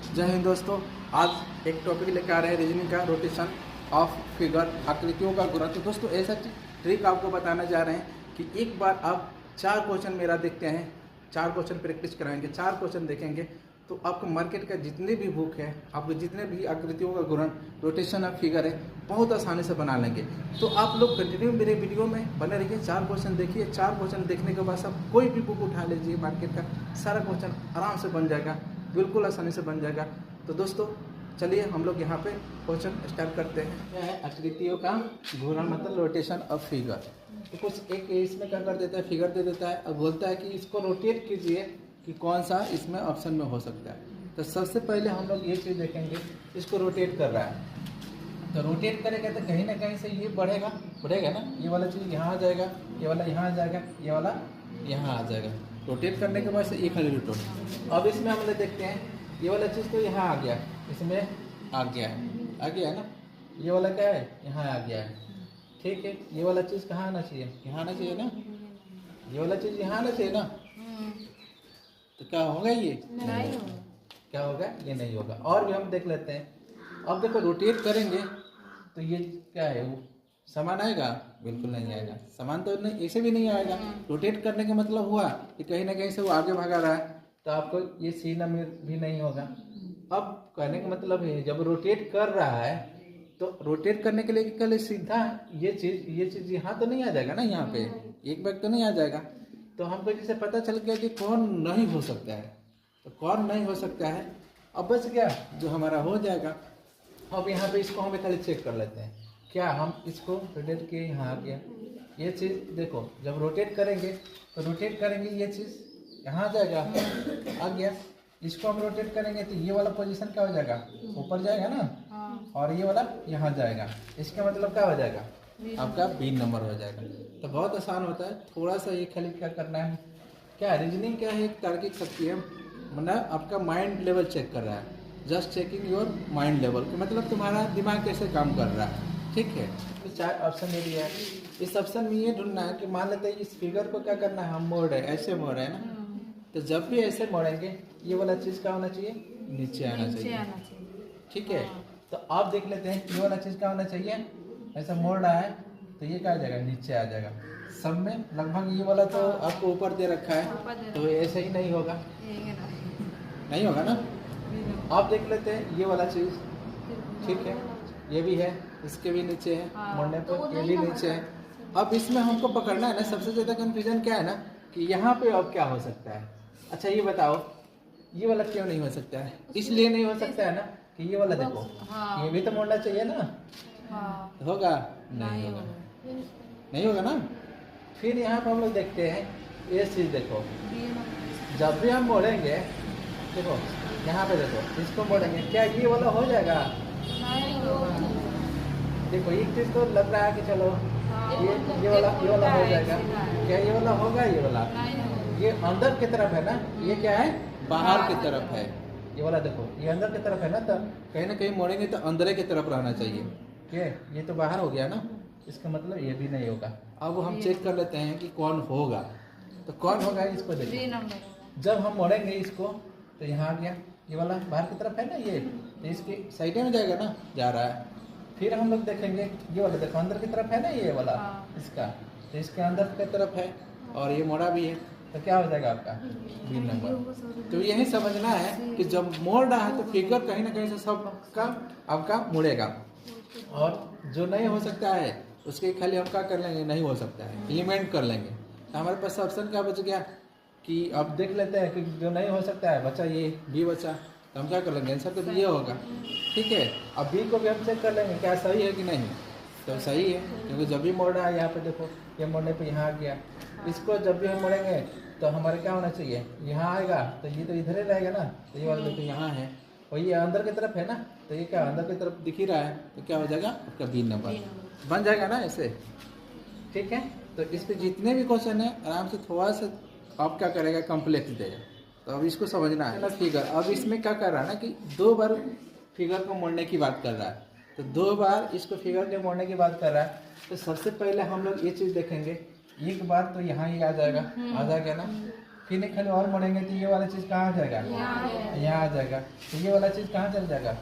जय हिंद दोस्तों। आज एक टॉपिक लेकर आ रहे हैं रीजनिंग का, रोटेशन ऑफ फिगर, आकृतियों का गुणन। तो दोस्तों ऐसा ट्रिक आपको बताना जा रहे हैं कि एक बार आप 4 क्वेश्चन मेरा देखते हैं, 4 क्वेश्चन प्रैक्टिस कराएंगे, 4 क्वेश्चन देखेंगे तो आपको मार्केट का जितने भी बुक है, आपको जितने भी आकृतियों का गुणन, रोटेशन ऑफ फिगर है, बहुत आसानी से बना लेंगे। तो आप लोग कंटिन्यू मेरे वीडियो में बने रहिए, 4 क्वेश्चन देखिए। 4 क्वेश्चन देखने के बाद सब कोई भी बुक उठा लीजिए मार्केट का, सारा क्वेश्चन आराम से बन जाएगा, बिल्कुल आसानी से बन जाएगा। तो दोस्तों चलिए हम लोग यहाँ पे क्वेश्चन स्टार्ट करते हैं। क्या है? आकृतियों का घूर्णन मतलब रोटेशन ऑफ फिगर। तो कुछ एक इसमें क्या कर देता है, फिगर दे देता है और बोलता है कि इसको रोटेट कीजिए कि कौन सा इसमें ऑप्शन में हो सकता है। तो सबसे पहले हम लोग ये चीज़ देखेंगे, इसको रोटेट कर रहा है तो रोटेट करेगा तो कहीं ना कहीं से ये बढ़ेगा ना, ये वाला चीज़ यहाँ आ जाएगा, ये वाला यहाँ आ जाएगा, ये वाला यहाँ आ जाएगा। रोटेट करने के बाद से एक खाली रोटेट। अब इसमें हम लोग देखते हैं, ये वाला चीज़ तो यहाँ आ गया, इसमें आ गया है ना, ये वाला क्या है, यहाँ आ गया है, ठीक है। ये वाला चीज़ कहाँ आना चाहिए, यहाँ आना चाहिए ना, ये वाला चीज़ यहाँ आना चाहिए ना। तो क्या होगा, ये नहीं होगा। क्या होगा, ये नहीं होगा। और भी हम देख लेते हैं। अब देखो रोटेट करेंगे तो ये क्या है, वो समान आएगा, बिल्कुल नहीं आएगा। समान तो नहीं, ऐसे भी नहीं आएगा। रोटेट करने का मतलब हुआ कि कहीं ना कहीं से वो आगे भागा रहा है, तो आपको ये सी नंबर भी नहीं होगा। अब कहने का मतलब है, जब रोटेट कर रहा है तो रोटेट करने के लिए कल सीधा ये चीज़ यहाँ तो नहीं आ जाएगा ना, यहाँ पे एक बैग तो नहीं आ जाएगा। तो हमको जैसे पता चल गया कि कौन नहीं हो सकता है, तो कौन नहीं हो सकता है। अब बच गया जो हमारा हो जाएगा। अब यहाँ पे इसको हम खाली चेक कर लेते हैं, क्या हम इसको रोटेट किए, यहाँ आ गया। ये चीज़ देखो, जब रोटेट करेंगे ये चीज़ यहाँ आ जाएगा, आ गया। इसको हम रोटेट करेंगे तो ये वाला पोजीशन क्या हो जाएगा, ऊपर जाएगा ना, और ये वाला यहाँ जाएगा। इसका मतलब क्या हो जाएगा, आपका बी नंबर हो जाएगा। तो बहुत आसान होता है, थोड़ा सा ये खाली क्या करना है, क्या रीजनिंग क्या है, एक तार्किक शक्ति है, मतलब आपका माइंड लेवल चेक कर रहा है। Just checking your mind level, मतलब तुम्हारा दिमाग कैसे काम कर रहा है, ठीक है। तो 4 ऑप्शन दे दिया है। इस ऑप्शन में ये ढूंढना है कि मान लेते हैं इस फिगर को क्या करना है, हम मोड़ रहे हैं, ऐसे मोड़ रहे हैं ना। तो जब भी ऐसे मोड़ेंगे ये वाला चीज़ क्या होना चाहिए, नीचे आना चाहिए, ठीक है। तो आप देख लेते हैं, ये वाला चीज़ क्या होना चाहिए, ऐसा मोड़ रहा है तो ये क्या आ जाएगा, नीचे आ जाएगा। सब में लगभग ये वाला तो आपको ऊपर दे रखा है, तो ऐसे ही नहीं होगा, नहीं होगा ना। आप देख लेते हैं ये वाला चीज़, ठीक है, ये भी है, इसके भी नीचे है, मोड़ने पर ये भी नीचे है। अब इसमें हमको पकड़ना है ना, सबसे ज़्यादा कंफ्यूजन क्या है ना कि यहाँ पे अब क्या हो सकता है। अच्छा ये बताओ, ये वाला क्यों नहीं हो सकता है, इसलिए नहीं हो सकता है ना कि ये वाला देखो, ये भी तो मोड़ना चाहिए ना। होगा, नहीं होगा, नहीं होगा ना। फिर यहाँ पर हम लोग देखते हैं, ये चीज़ देखो, जब भी हम मोड़ेंगे, देखो यहाँ पे देखो, इसको मोड़ेंगे, क्या ये वाला हो जाएगा, देखो एक चीज़ तो लग रहा है कि चलो ये वाला हो जाएगा, क्या ये वाला होगा, ये वाला ये अंदर की तरफ है ना, ये क्या है, बाहर की तरफ है। ये वाला देखो, ये अंदर की तरफ है ना, तो कहीं ना कहीं मोड़ेंगे तो अंदर की तरफ रहना चाहिए, ये तो बाहर हो गया ना, इसका मतलब ये भी नहीं होगा। अब हम चेक कर लेते हैं कि कौन होगा। तो कौन होगा, इसको देखिए, जब हम मोड़ेंगे इसको तो यहाँ आ गया, ये वाला बाहर की तरफ है ना, ये तो इसके साइड में जाएगा ना, जा रहा है। फिर हम लोग देखेंगे, ये वाला देखो अंदर की तरफ है ना, ये वाला इसका, तो इसके अंदर की तरफ है और ये मोड़ा भी है, तो क्या हो जाएगा आपका बी नंबर। तो यही समझना है कि जब मोड़ रहा है तो फिगर कहीं ना कहीं से सबका आपका मुड़ेगा, और जो नहीं हो सकता है उसके खाली हम क्या कर लेंगे, नहीं हो सकता है, एलिमेंट कर लेंगे। तो हमारे पास ऑप्शन क्या बच गया कि अब देख लेते हैं कि जो नहीं हो सकता है बचा ये बी बचा, तो हम क्या कर लेंगे, आंसर तो ये होगा, ठीक है। अब बी को भी हम चेक कर लेंगे क्या सही है कि नहीं, तो सही है, क्योंकि जब भी मोड़ रहा है, यहाँ पे देखो ये मोड़ने पे यहाँ आ गया। इसको जब भी हम मोड़ेंगे तो हमारे क्या होना चाहिए, यहाँ आएगा, तो ये तो इधर ही रहेगा ना, तो ये वाला देखो यहाँ है, और ये अंदर की तरफ है ना, तो ये क्या अंदर की तरफ दिख ही रहा है, तो क्या हो जाएगा आपका बी नंबर बन जाएगा ना ऐसे, ठीक है। तो इस पे जितने भी क्वेश्चन है आराम से थोड़ा सा आप क्या करेगा, कॉम्प्लेक्स देगा। तो अब इसको समझना है ना फिगर। अब इसमें क्या कर रहा है ना कि 2 बार फिगर को मोड़ने की बात कर रहा है, तो 2 बार इसको फिगर के मोड़ने की बात कर रहा है। तो सबसे पहले हम लोग ये चीज़ देखेंगे, एक बार तो यहाँ ही आ जाएगा ना, फिर एक खाली और मोड़ेंगे तो ये वाला चीज़ कहाँ आ जाएगा, यहाँ आ जाएगा। तो ये वाला चीज़ कहाँ चल जाएगा,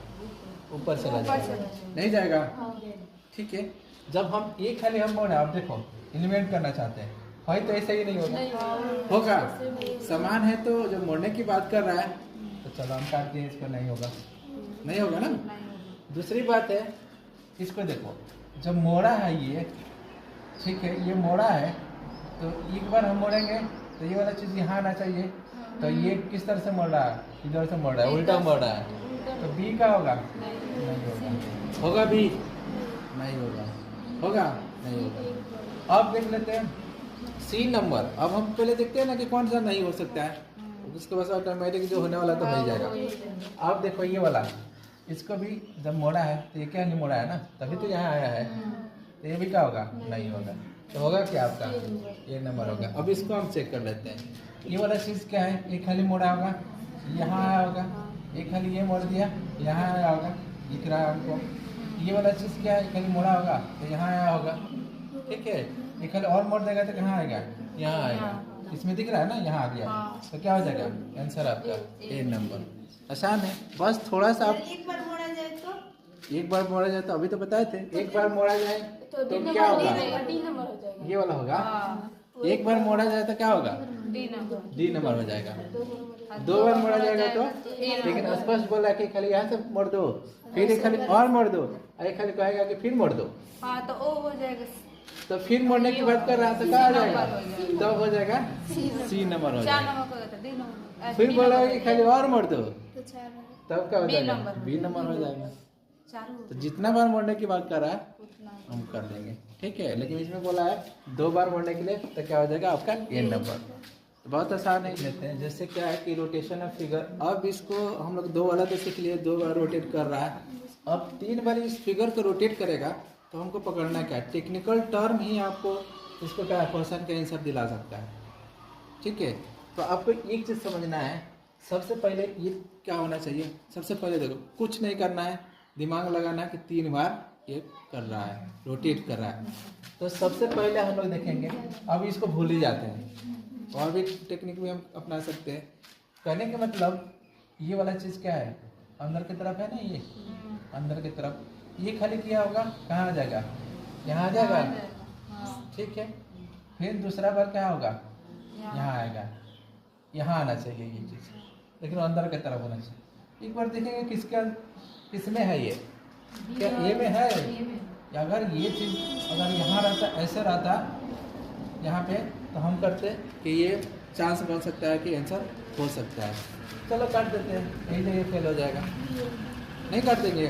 ऊपर चला जाएगा, नहीं जाएगा। ठीक है, जब हम एक खाली हम मोड़े, आप देखो एलिमेंट करना चाहते हैं, भाई तो ऐसा ही नहीं होगा, होगा समान है। तो जब मोड़ने की बात कर रहा है तो चलो हम काट दिए, इसको नहीं होगा, नहीं होगा ना। दूसरी बात है, इसको देखो जब मोड़ा है ये, ठीक है, ये मोड़ा है तो एक बार हम मोड़ेंगे तो ये वाला चीज़ यहाँ आना चाहिए। तो ये किस तरह से मोड़ रहा है, इधर से मोड़ रहा है, उल्टा मोड़ रहा है। तो बी का होगा, नहीं होगा, होगा बी, नहीं होगा, होगा नहीं होगा। अब देख लेते हैं सी नंबर। अब हम पहले देखते हैं ना कि कौन सा नहीं हो सकता है, उसके बाद ऑटोमेटिक जो होने वाला तो हो ही जाएगा। अब देखो ये वाला, इसको भी जब मोड़ा है तो ये क्या नहीं मोड़ा है ना, तभी तो यहाँ आया है। तो ये भी क्या होगा, नहीं होगा। तो होगा क्या आपका, ये नंबर होगा। अब इसको हम चेक कर लेते हैं। ये वाला चीज़ क्या है, एक खाली मोड़ा होगा, यहाँ आया होगा, एक खाली ये मोड़ दिया, यहाँ आया होगा, दिख रहा है हमको। ये वाला चीज़ क्या है, खाली मोड़ा होगा तो यहाँ आया होगा, ठीक है। एक खाली और मोड़ देगा तो कहाँ आएगा, यहाँ आएगा। इसमें दिख रहा है ना, यहाँ आ गया। तो क्या हो जाएगा, आंसर आपका ए नंबर। आसान है, बस थोड़ा सा आप एक बार मोड़ा जाए तो अभी तो बताए थे, एक बार मोड़ा जाए तो क्या होगा, ये वाला होगा। एक बार मोड़ा जाए तो क्या होगा, डी नंबर हो जाएगा। दो बार मोड़ा जाएगा तो, लेकिन स्पष्ट बोला कि खाली यहाँ से मोड़ दो, फिर एक खाली और मोड़ दो, एक खाली कहेगा कि फिर मोड़ दो, तो ओ हो जाएगा। तो फिर मोड़ने की बात कर रहा था, क्या हो जाएगा, तब हो जाएगा सी नंबर हो जाएगा। फिर बोला कि खाली और मोड़ दो, तब क्या हो जाएगा, बी नंबर हो जाएगा। तो जितना बार मोड़ने की बात कर रहा है हम कर लेंगे, ठीक है। लेकिन इसमें बोला है 2 बार मोड़ने के लिए, तो क्या हो जाएगा आपका ए नंबर। तो बहुत आसान है, लेते हैं। जैसे क्या है कि रोटेशन ऑफ फिगर, अब इसको हम लोग 2 वाला तो सीख लिए, 2 बार रोटेट कर रहा है। अब 3 बार इस फिगर को रोटेट करेगा तो हमको पकड़ना क्या है, टेक्निकल टर्म ही आपको इसको क्या क्वेश्चन का आंसर दिला सकता है, ठीक है। तो आपको एक चीज़ समझना है, सबसे पहले ये क्या होना चाहिए। सबसे पहले देखो, कुछ नहीं करना है, दिमाग लगाना है कि 3 बार ये कर रहा है, रोटेट कर रहा है। तो सबसे पहले हम लोग देखेंगे, अब इसको भूल ही जाते हैं, और भी टेक्निक भी हम अपना सकते हैं। कहने का मतलब ये वाला चीज़ क्या है, अंदर की तरफ है ना, ये अंदर की तरफ, ये खाली किया होगा, कहाँ आ जाएगा, यहाँ आ जाएगा, ठीक है। फिर दूसरा बार क्या होगा, यहाँ आएगा, यहाँ आना चाहिए ये चीज़, लेकिन अंदर की तरफ होना चाहिए। एक बार देखेंगे किसमें है ये, क्या ए में है। या अगर ये चीज़ अगर यहाँ रहता, ऐसे रहता यहाँ पे, तो हम करते कि ये चांस बन सकता है कि आंसर हो सकता है। चलो काट देते हैं, यही तो ये फेल हो जाएगा, नहीं काट देंगे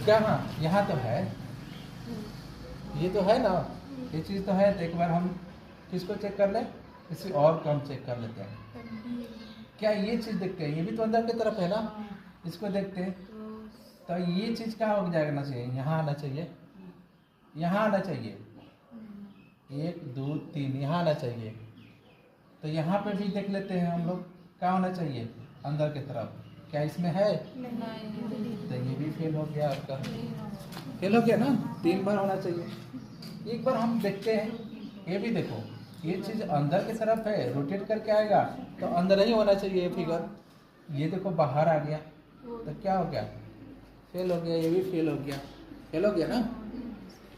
क्या। हाँ, यहाँ तो है, ये तो है ना, ये चीज़ तो है। तो एक बार हम किसको चेक कर लें, इसे और कम चेक कर लेते हैं। क्या ये चीज़ देखते हैं, ये भी तो अंदर की तरफ है ना, इसको देखते हैं। तो ये चीज़ क्या हो जाएगा ना चाहिए, यहाँ आना चाहिए, यहाँ आना चाहिए, 1 2 3 यहाँ आना चाहिए। तो यहाँ पे भी देख लेते हैं हम लोग, क्या होना चाहिए, अंदर की तरफ। क्या इसमें है, तो ये भी फेल हो गया आपका, फेल हो गया ना। 3 बार होना चाहिए। एक बार हम देखते हैं, ये भी देखो, ये चीज़ अंदर की तरफ है, रोटेट करके आएगा तो अंदर ही होना चाहिए ये फिगर। ये देखो बाहर आ गया, तो क्या हो गया, फेल हो गया, ये भी फेल हो गया, फेल हो गया ना।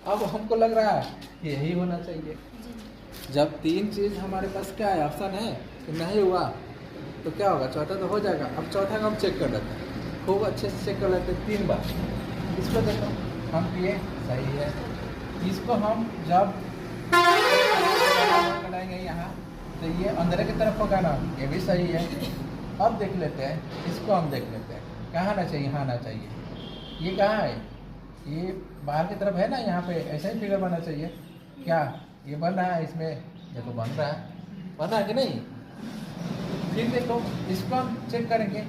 अब हमको लग रहा है कि यही होना चाहिए। जब 3 चीज़ हमारे पास क्या है, ऑप्शन है कि नहीं हुआ, तो क्या होगा, चौथा तो हो जाएगा। अब चौथा का हम चेक कर लेते हैं, खूब अच्छे से चेक कर लेते हैं 3 बार। इसको देखो, हम किए सही है, इसको हम जब लगाएंगे यहाँ, तो ये अंदर की तरफ होगा ना, ये भी सही है। अब देख लेते हैं, इसको हम देख लेते हैं, कहाँ आना चाहिए, यहाँ आना चाहिए। ये कहाँ है, ये बाहर की तरफ है ना, यहाँ पे ऐसा ही फिगर बनना चाहिए। क्या ये बन रहा है, इसमें देखो बन रहा है कि नहीं। फिर देखो, इसको हम चेक करेंगे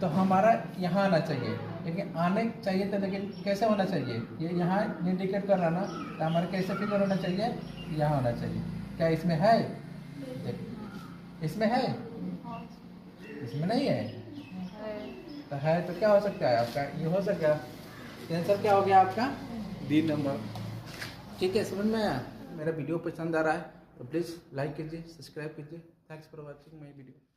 तो हमारा यहाँ आना चाहिए, लेकिन आने चाहिए तो, लेकिन कैसे होना चाहिए, ये यहाँ इंडिकेट कर रहा ना, तो हमारा कैसे फिगर होना चाहिए, यहाँ होना चाहिए। क्या इसमें है, इसमें है, इसमें नहीं है, तो है तो क्या हो सकता है आपका, ये हो सकता है। आंसर क्या हो गया आपका, डी नंबर। ठीक है, समझ में आया। मेरा वीडियो पसंद आ रहा है तो प्लीज़ लाइक कीजिए, सब्सक्राइब कीजिए। Thanks for watching my video.